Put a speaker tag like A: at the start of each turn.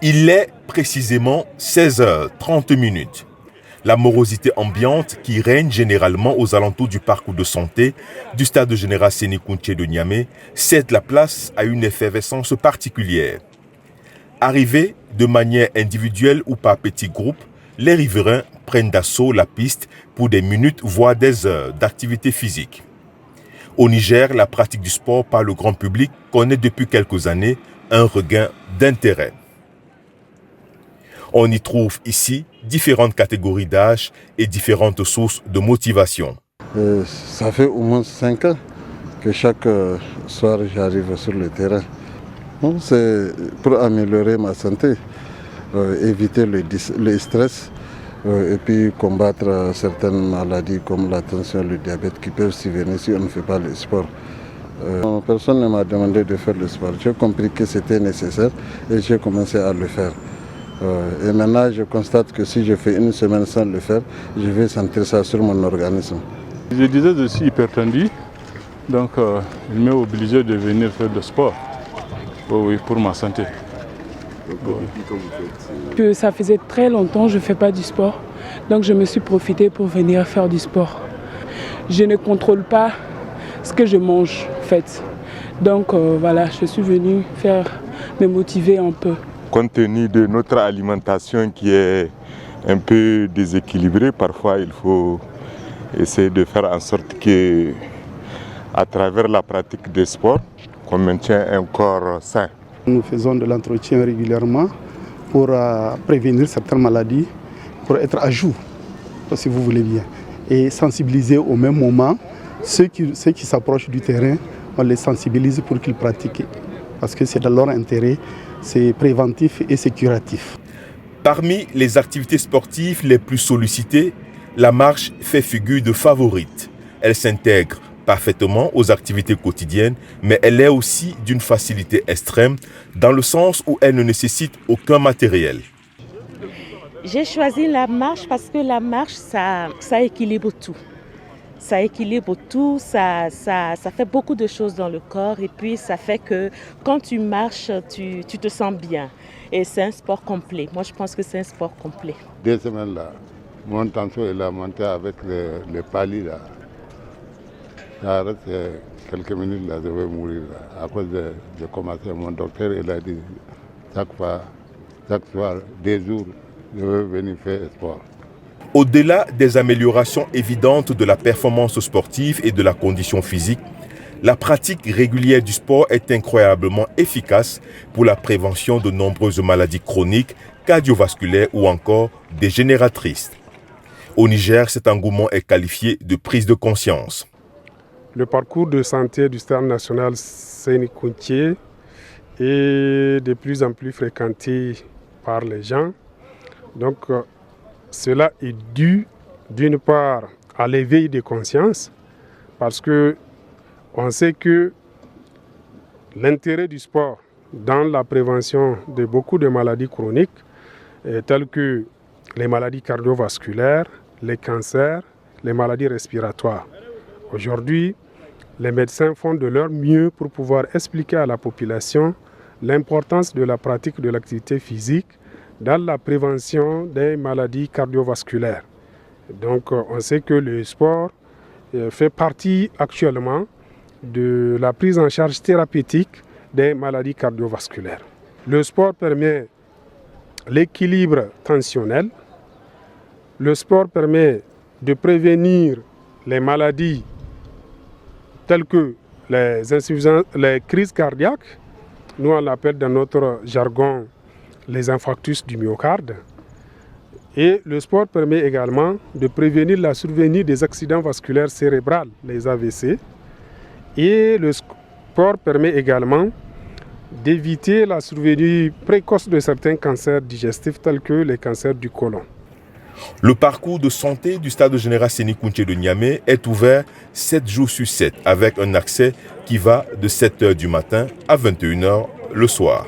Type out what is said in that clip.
A: Il est précisément 16h30. La morosité ambiante qui règne généralement aux alentours du parcours de santé du stade général Séné Kountché de Niamey cède la place à une effervescence particulière. Arrivés de manière individuelle ou par petits groupes, les riverains prennent d'assaut la piste pour des minutes voire des heures d'activité physique. Au Niger, la pratique du sport par le grand public connaît depuis quelques années un regain d'intérêt. On y trouve ici différentes catégories d'âge et différentes sources de motivation.
B: Ça fait au moins 5 ans que chaque soir j'arrive sur le terrain. Bon, c'est pour améliorer ma santé, éviter le stress et puis combattre certaines maladies comme la tension, le diabète qui peuvent survenir si on ne fait pas le sport. Personne ne m'a demandé de faire le sport. J'ai compris que c'était nécessaire et j'ai commencé à le faire. Et maintenant, je constate que si je fais une semaine sans le faire, je vais sentir ça sur mon organisme.
C: Je disais que je suis hypertendu, donc il m'est obligé de venir faire du sport pour ma santé.
D: Que ça faisait très longtemps que je ne fais pas du sport, donc je me suis profité pour venir faire du sport. Je ne contrôle pas ce que je mange en fait. Donc voilà, je suis venue me motiver un peu.
E: Compte tenu de notre alimentation qui est un peu déséquilibrée, parfois il faut essayer de faire en sorte que, à travers la pratique des sports, qu'on maintienne un corps sain.
F: Nous faisons de l'entretien régulièrement pour prévenir certaines maladies, pour être à jour, si vous voulez bien, et sensibiliser au même moment ceux qui s'approchent du terrain, on les sensibilise pour qu'ils pratiquent, parce que c'est dans leur intérêt. C'est préventif et c'est curatif.
A: Parmi les activités sportives les plus sollicitées, la marche fait figure de favorite. Elle s'intègre parfaitement aux activités quotidiennes, mais elle est aussi d'une facilité extrême dans le sens où elle ne nécessite aucun matériel.
G: J'ai choisi la marche parce que la marche, ça équilibre tout. Ça équilibre tout, ça fait beaucoup de choses dans le corps et puis ça fait que quand tu marches, tu te sens bien. Et c'est un sport complet. Moi, je pense que c'est un sport complet.
H: 2 semaines là, mon tension est là, monté avec le pali là. Ça reste quelques minutes là, je vais mourir là. À cause de commencer, mon docteur il a dit chaque soir, 2 jours, je vais venir faire sport.
A: Au-delà des améliorations évidentes de la performance sportive et de la condition physique, la pratique régulière du sport est incroyablement efficace pour la prévention de nombreuses maladies chroniques, cardiovasculaires ou encore dégénératrices. Au Niger, cet engouement est qualifié de prise de conscience.
I: Le parcours de santé du stade national Séné Kountché est de plus en plus fréquenté par les gens. Donc, cela est dû d'une part à l'éveil de conscience parce que on sait que l'intérêt du sport dans la prévention de beaucoup de maladies chroniques telles que les maladies cardiovasculaires, les cancers, les maladies respiratoires. Aujourd'hui, les médecins font de leur mieux pour pouvoir expliquer à la population l'importance de la pratique de l'activité physique dans la prévention des maladies cardiovasculaires. Donc on sait que le sport fait partie actuellement de la prise en charge thérapeutique des maladies cardiovasculaires. Le sport permet l'équilibre tensionnel. Le sport permet de prévenir les maladies telles que les crises cardiaques. Nous on l'appelle dans notre jargon les infarctus du myocarde. Et le sport permet également de prévenir la survenue des accidents vasculaires cérébraux, les AVC. Et le sport permet également d'éviter la survenue précoce de certains cancers digestifs tels que les cancers du côlon.
A: Le parcours de santé du stade général Séné Kountché de Niamey est ouvert 7 jours sur 7 avec un accès qui va de 7h du matin à 21h le soir.